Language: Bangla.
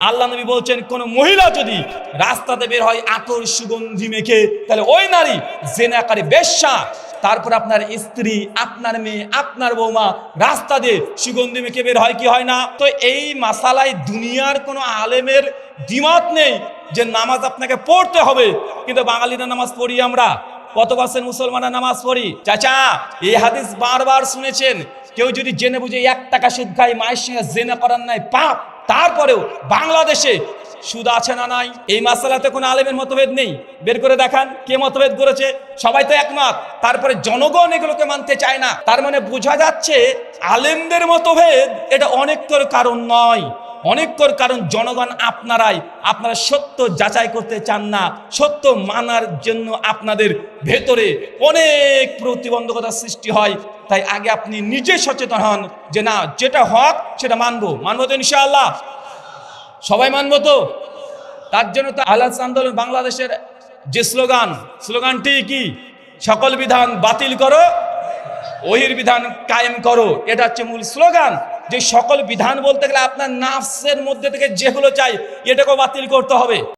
আল্লাহ নবী বলছেন, কোন মহিলা যদি রাস্তাতে বের হয় আতর সুগন্ধি মেখে, তাহলে ওই নারী জেনাকারী, বেশ্যা। তারপর আপনার স্ত্রী, আপনার মেয়ে, আপনার বৌমা রাস্তা দিয়ে সুগন্ধি মেখে বের হয় কি হয় না? তো এই মাসালায় দুনিয়ার কোনো আলেমের দ্বিমত নেই যে নামাজ আপনাকে পড়তে হবে। কিন্তু বাঙালিরা নামাজ পড়ি আমরা, কত পার্সেন্ট মুসলমানরা নামাজ পড়ি? চাচা, এই হাদিস বারবার শুনেছেন। কেউ যদি জেনে বুঝে 1 টাকা সুদ খায়, মায়ের সঙ্গে জেনা করার নাই পাপ, তারপরেও বাংলাদেশে সুদ আছে না নাই? এই মাসালাতে কোনো আলেমের মতভেদ নেই। বের করে দেখান কে মতভেদ করেছে। সবাই তো একমত। তারপরে জনগণ এগুলোকে মানতে চায় না। তার মানে বোঝা যাচ্ছে আলেমদের মতভেদ এটা অনেকর কারণ নয়, অনেকর কারণ জনগণ আপনারা সত্য যাচাই করতে চান না। সত্য মানার জন্য আপনাদের ভেতরে অনেক প্রতিবন্ধকতা সৃষ্টি হয়। তাই আগে আপনি নিজে সচেতন হন যে না, যেটা হক সেটা মানবো তো ইনশাআল্লাহ। সবাই মানবো তো? তার জন্য তো আহলাদিস আন্দোলন বাংলাদেশের যে স্লোগানটি কি? সকল বিধান বাতিল করো, ওহির বিধান কায়েম করো। এটা হচ্ছে মূল স্লোগান। যে সকল বিধান বলতে গেলে আপনার নাফসের মধ্যে থেকে যেগুলো চাই এটাকেও বাতিল করতে হবে।